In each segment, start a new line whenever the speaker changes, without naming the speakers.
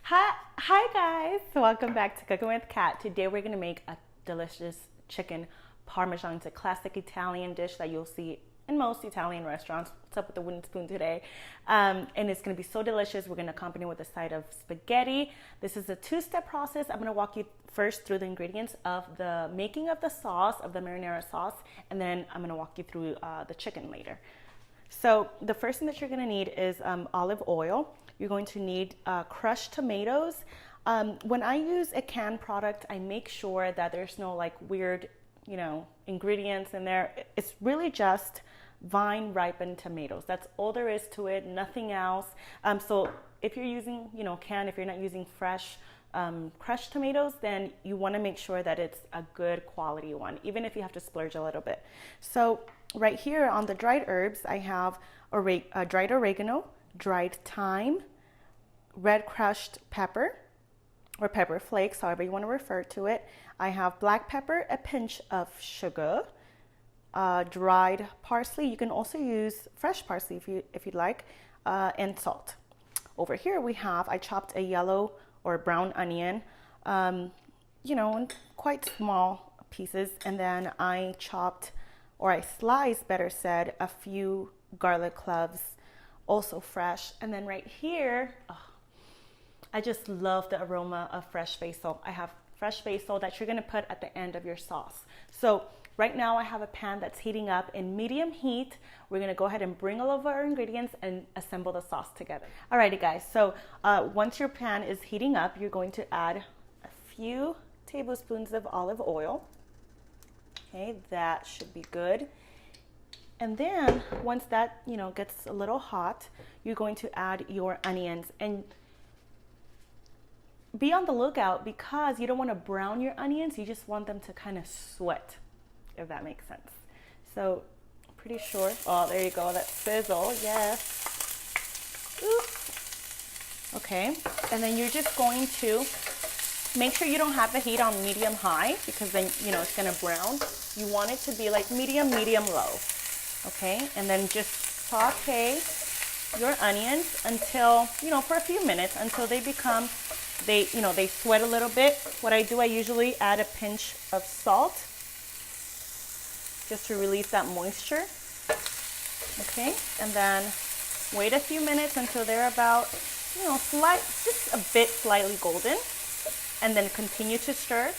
Hi guys, welcome back to Cooking with Kat. Today we're gonna make a delicious chicken parmesan. It's a classic Italian dish that you'll see in most Italian restaurants. What's up with the wooden spoon today? And it's gonna be so delicious. We're gonna accompany it with a side of spaghetti. This is a two-step process. I'm gonna walk you first through the ingredients of the making of the sauce, of the marinara sauce, and then I'm gonna walk you through the chicken later. So the first thing that you're gonna need is olive oil. You're going to need crushed tomatoes. When I use a canned product, I make sure that there's no like weird, ingredients in there. It's really just vine ripened tomatoes. That's all there is to it, nothing else. So if you're using, canned, if you're not using fresh crushed tomatoes, then you want to make sure that it's a good quality one, even if you have to splurge a little bit. So right here on the dried herbs, I have dried oregano, dried thyme, red crushed pepper or pepper flakes, however you want to refer to it. I have black pepper, a pinch of sugar, dried parsley. You can also use fresh parsley if you'd like, and salt. Over here I chopped a yellow or brown onion, in quite small pieces, and then I sliced, better said, a few garlic cloves, also fresh. And then right here, I just love the aroma of fresh basil. I have fresh basil that you're gonna put at the end of your sauce. So right now I have a pan that's heating up in medium heat. We're gonna go ahead and bring all of our ingredients and assemble the sauce together. Alrighty guys, so once your pan is heating up, you're going to add a few tablespoons of olive oil. Okay, that should be good. And then once that, gets a little hot, you're going to add your onions. And be on the lookout because you don't want to brown your onions. You just want them to kind of sweat, if that makes sense. So pretty sure. Oh, there you go. That sizzle. Yes. Oops. Okay. And then you're just going to make sure you don't have the heat on medium high because then, it's going to brown. You want it to be like medium low. Okay. And then just saute your onions until, for a few minutes until they become they sweat a little bit. What I do, I usually add a pinch of salt just to release that moisture. Okay, and then wait a few minutes until they're about, just a bit slightly golden, and then continue to stir.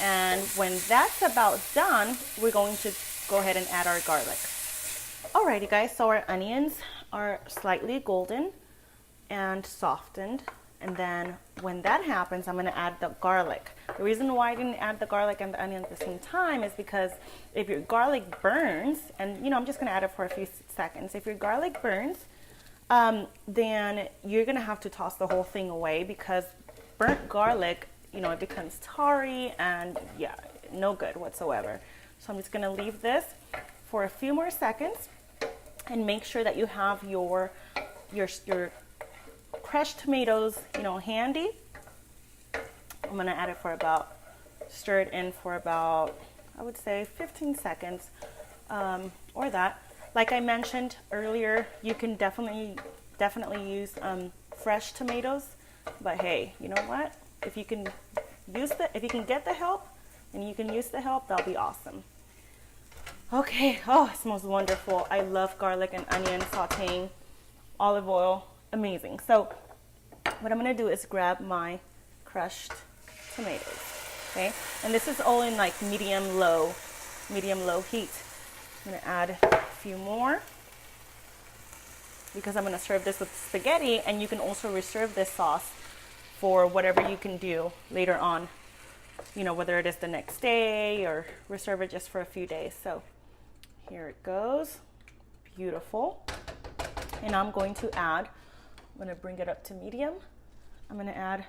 And when that's about done, we're going to go ahead and add our garlic. Alrighty guys, so our onions are slightly golden and softened, and then when that happens, I'm going to add the garlic. The reason why I didn't add the garlic and the onion at the same time is because if your garlic burns, and I'm just going to add it for a few seconds. If your garlic burns, then you're going to have to toss the whole thing away because burnt garlic, it becomes tarry and no good whatsoever. So I'm just going to leave this for a few more seconds and make sure that you have your crushed tomatoes, handy. I'm gonna add it stir it in for about, I would say 15 seconds, or that. Like I mentioned earlier, you can definitely use fresh tomatoes, but hey, you know what? If you can get the help and you can use the help, that'll be awesome. Okay, it smells wonderful. I love garlic and onion sauteing, olive oil. Amazing. So what I'm going to do is grab my crushed tomatoes. Okay. And this is all in like medium low heat. I'm going to add a few more because I'm going to serve this with spaghetti, and you can also reserve this sauce for whatever you can do later on, whether it is the next day or reserve it just for a few days. So here it goes. Beautiful. And I'm going to bring it up to medium. I'm going to add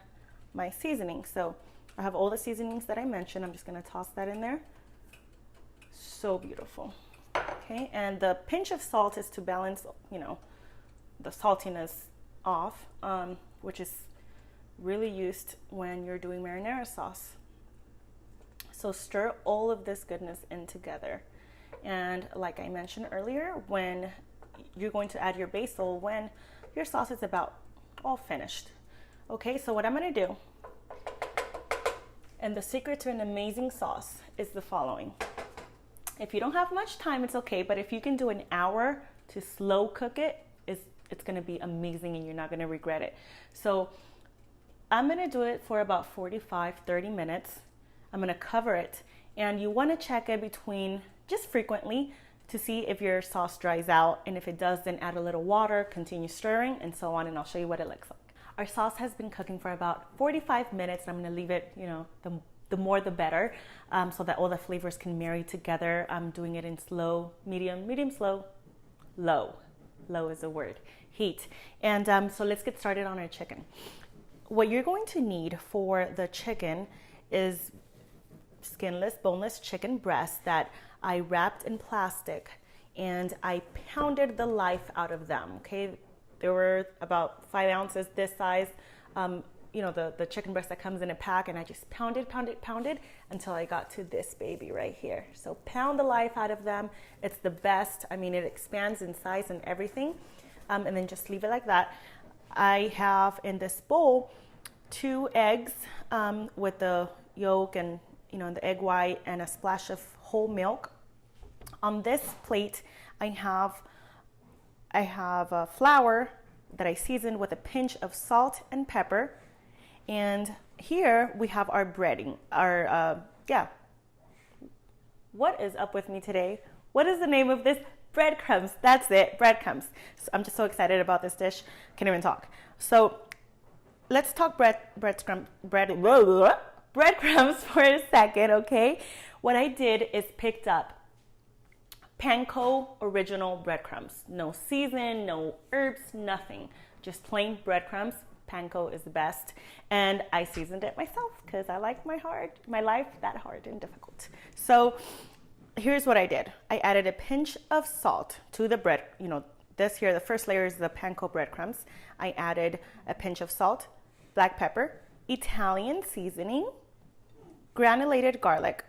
my seasoning. So I have all the seasonings that I mentioned. I'm just going to toss that in there. So beautiful. Okay, and the pinch of salt is to balance, the saltiness off, which is really used when you're doing marinara sauce. So stir all of this goodness in together. And like I mentioned earlier, when you're going to add your basil, when your sauce is about all finished. Okay, so what I'm gonna do, and the secret to an amazing sauce is the following. If you don't have much time, it's okay, but if you can do an hour to slow cook it, it's gonna be amazing and you're not gonna regret it. So I'm gonna do it for about 45-30 minutes. I'm gonna cover it, and you wanna check it between just frequently to see if your sauce dries out, and if it does, then add a little water, continue stirring, and so on, and I'll show you what it looks like. Our sauce has been cooking for about 45 minutes, and I'm gonna leave it, the more the better, so that all the flavors can marry together. I'm doing it in slow, medium, slow, low. Low is a word, heat. And so let's get started on our chicken. What you're going to need for the chicken is skinless, boneless chicken breasts that I wrapped in plastic, and I pounded the life out of them, okay? There were about 5 ounces this size, the chicken breast that comes in a pack, and I just pounded until I got to this baby right here. So pound the life out of them. It's the best. I mean, it expands in size and everything. And then just leave it like that. I have in this bowl 2 eggs with the yolk and the egg white and a splash of whole milk. On this plate, I have a flour that I seasoned with a pinch of salt and pepper. And here we have our breading, what is up with me today? What is the name of this? Breadcrumbs. That's it, breadcrumbs. So I'm just so excited about this dish. Can't even talk. So let's talk breadcrumbs for a second, okay? What I did is picked up Panko original breadcrumbs. No season, no herbs, nothing. Just plain breadcrumbs. Panko is the best. And I seasoned it myself because I like my life that hard and difficult. So here's what I did. I added a pinch of salt to the bread. This here, the first layer is the Panko breadcrumbs. I added a pinch of salt, black pepper, Italian seasoning, granulated garlic,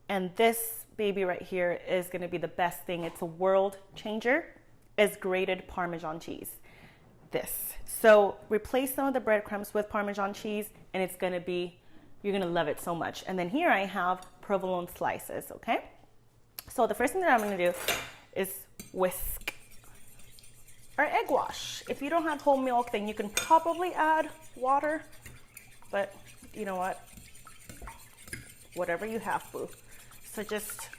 and this baby right here is gonna be the best thing. It's a world changer, is grated Parmesan cheese. So replace some of the breadcrumbs with Parmesan cheese, and you're gonna love it so much. And then here I have provolone slices, okay? So the first thing that I'm gonna do is whisk our egg wash. If you don't have whole milk, then you can probably add water, but you know what? Whatever you have, boo. So just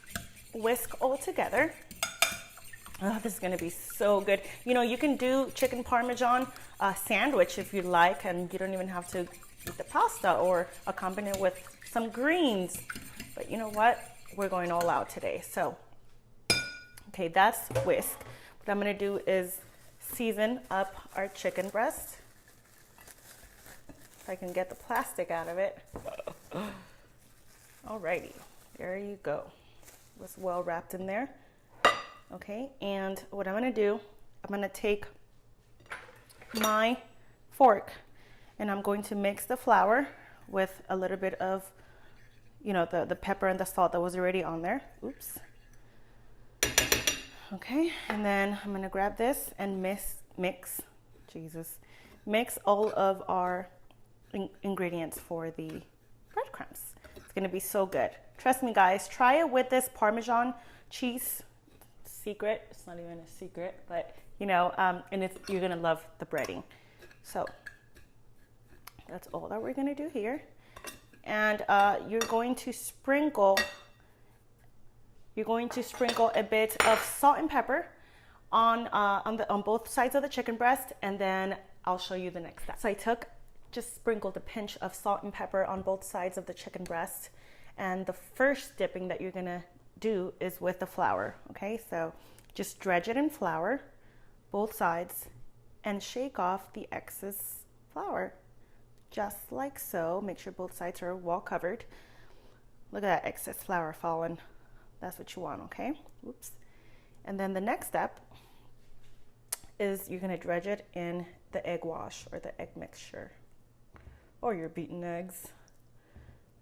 whisk all together. Oh, this is gonna be so good. You can do chicken Parmesan sandwich if you like, and you don't even have to eat the pasta or accompany it with some greens. But you know what? We're going all out today. So, okay, that's whisk. What I'm gonna do is season up our chicken breast. If I can get the plastic out of it. Alrighty, there you go. It was well wrapped in there. Okay, and what I'm gonna do, I'm gonna take my fork and I'm going to mix the flour with a little bit of, the pepper and the salt that was already on there. Oops. Okay, and then I'm gonna grab this and mix all of our ingredients for the breadcrumbs. It's gonna be so good. Trust me, guys, try it with this Parmesan cheese. Secret, it's not even a secret, but and you're gonna love the breading. So that's all that we're gonna do here. And you're going to sprinkle a bit of salt and pepper on both sides of the chicken breast, and then I'll show you the next step. So I just sprinkled a pinch of salt and pepper on both sides of the chicken breast, and the first dipping that you're gonna do is with the flour. Okay, so just dredge it in flour, both sides, and shake off the excess flour, just like so. Make sure both sides are well covered. Look at that excess flour falling. That's what you want, okay? Oops. And then the next step is you're gonna dredge it in the egg wash or the egg mixture or your beaten eggs.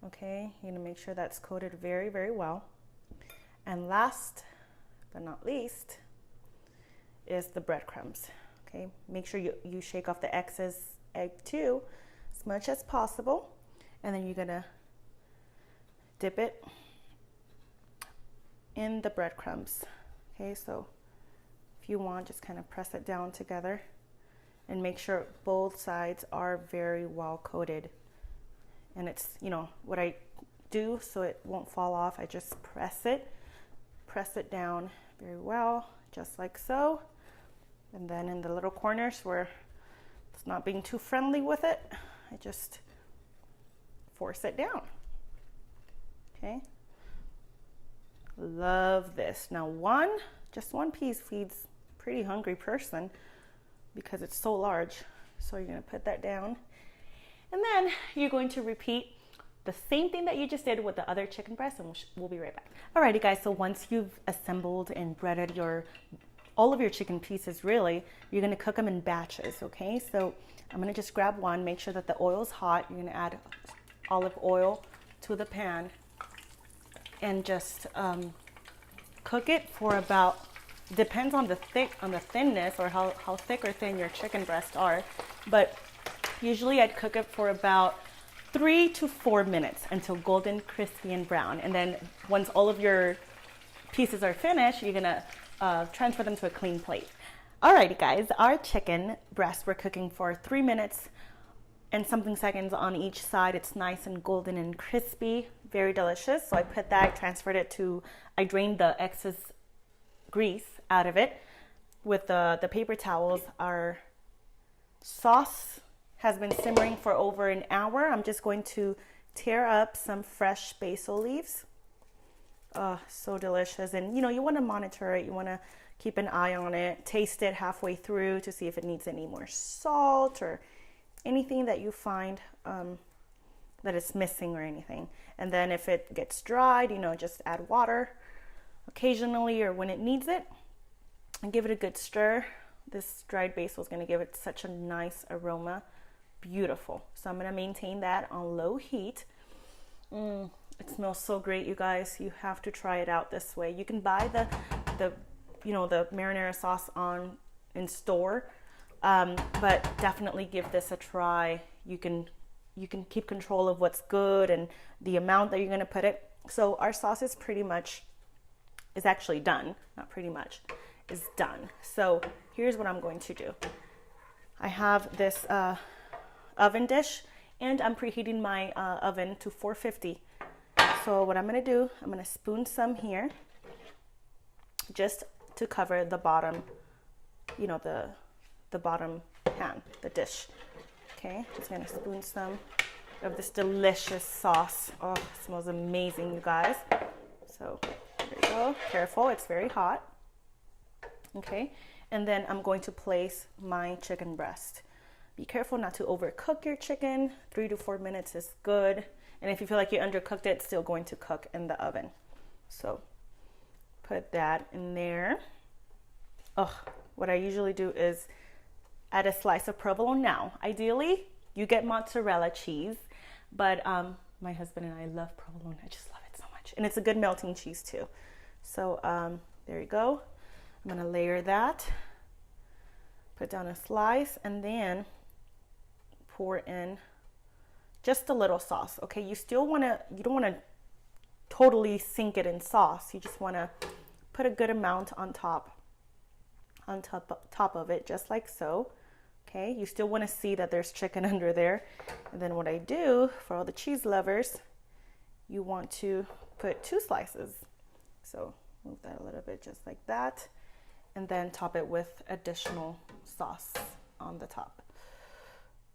Okay, you're gonna make sure that's coated very, very well. And last but not least is the breadcrumbs. Okay, make sure you shake off the excess egg too, as much as possible. And then you're gonna dip it in the breadcrumbs. Okay, so if you want, just kind of press it down together and make sure both sides are very well coated. And it's, you know, what I do so it won't fall off, I just press it down very well, just like so. And then in the little corners where it's not being too friendly with it, I just force it down. Okay. Love this. Now just one piece feeds a pretty hungry person because it's so large. So you're gonna put that down. And then you're going to repeat the same thing that you just did with the other chicken breast, and we'll be right back. Alrighty guys, so once you've assembled and breaded all of your chicken pieces, really, you're gonna cook them in batches, okay? So I'm gonna just grab one, make sure that the oil's hot. You're gonna add olive oil to the pan and just cook it for about, depends on the thinness or how thick or thin your chicken breasts are, but usually I'd cook it for about 3 to 4 minutes until golden, crispy, and brown. And then once all of your pieces are finished, you're gonna transfer them to a clean plate. Alrighty guys, our chicken breasts we're cooking for 3 minutes and something seconds on each side. It's nice and golden and crispy, very delicious. So I put that, transferred it to, I drained the excess grease out of it with the paper towels. Our sauce has been simmering for over an hour. I'm just going to tear up some fresh basil leaves. Oh, so delicious. And you know, you want to monitor it. You want to keep an eye on it, taste it halfway through to see if it needs any more salt or anything that you find that it's missing or anything. And then if it gets dried, you know, just add water occasionally or when it needs it, and give it a good stir. This dried basil is going to give it such a nice aroma. Beautiful. So I'm going to maintain that on low heat. It smells so great, you guys. You have to try it out this way. You can buy the marinara sauce in store, but definitely give this a try. You can keep control of what's good and the amount that you're going to put it. So our sauce is actually done. Not pretty much, is done. So here's what I'm going to do. I have this oven dish, and I'm preheating my oven to 450. So what I'm going to do, I'm going to spoon some here just to cover the bottom, you know, the bottom pan, the dish. Okay, just going to spoon some of this delicious sauce. Oh, it smells amazing, you guys. So there you go. Careful, it's very hot. Okay, and then I'm going to place my chicken breast. Be careful not to overcook your chicken. 3 to 4 minutes is good. And if you feel like you undercooked it, it's still going to cook in the oven. So put that in there. What I usually do is add a slice of provolone. Now, ideally, you get mozzarella cheese, but my husband and I love provolone. I just love it so much. And it's a good melting cheese too. So there you go. I'm gonna layer that, put down a slice, and then pour in just a little sauce. Okay, you don't wanna totally sink it in sauce. You just wanna put a good amount on top of it, just like so. Okay, you still wanna see that there's chicken under there. And then what I do for all the cheese lovers, you want to put 2 slices. So move that a little bit just like that. And then top it with additional sauce on the top.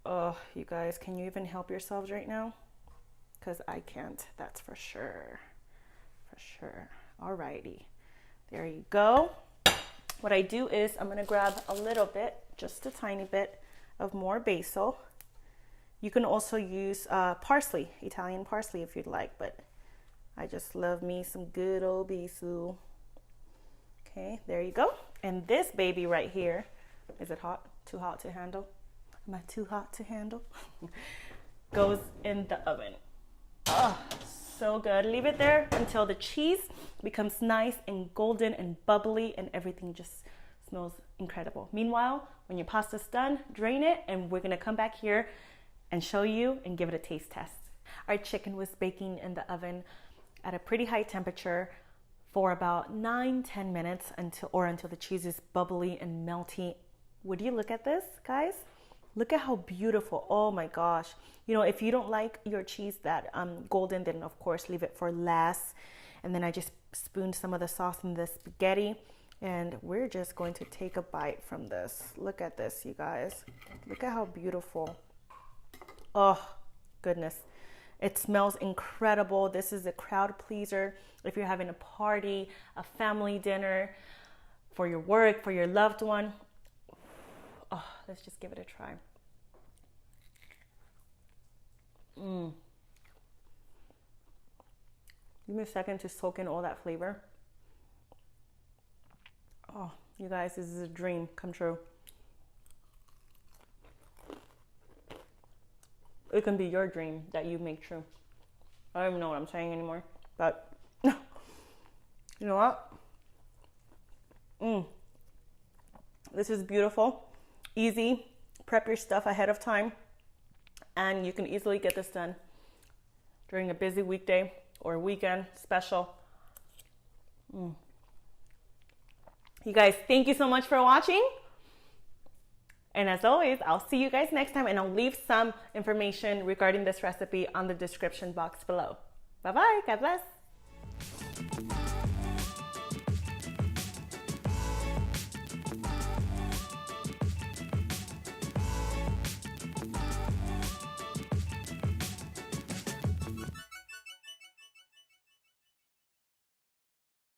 Oh, you guys, can you even help yourselves right now? Because I can't, that's for sure. For sure. Alrighty, there you go. What I do is I'm gonna grab a little bit, just a tiny bit of more basil. You can also use parsley, Italian parsley if you'd like, but I just love me some good old basil. Okay, there you go. And this baby right here, is it hot? Too hot to handle? Am I too hot to handle? Goes in the oven. Oh, so good. Leave it there until the cheese becomes nice and golden and bubbly and everything just smells incredible. Meanwhile, when your pasta's done, drain it, and we're gonna come back here and show you and give it a taste test. Our chicken was baking in the oven at a pretty high temperature for about 9-10 minutes until the cheese is bubbly and melty. Would you look at this, guys? Look at how beautiful. Oh my gosh. You know, if you don't like your cheese that golden, then of course leave it for last. And then I just spooned some of the sauce in the spaghetti, and we're just going to take a bite from this. Look at this, you guys. Look at how beautiful. Oh, goodness. It smells incredible. This is a crowd pleaser. If you're having a party, a family dinner, for your work, for your loved one. Oh, let's just give it a try. Give me a second to soak in all that flavor. Oh, you guys, this is a dream come true. It can be your dream that you make true. I don't even know what I'm saying anymore, but you know what? This is beautiful, easy. Prep your stuff ahead of time, and you can easily get this done during a busy weekday or weekend special. You guys, thank you so much for watching. And as always, I'll see you guys next time, and I'll leave some information regarding this recipe on the description box below. Bye-bye. God bless.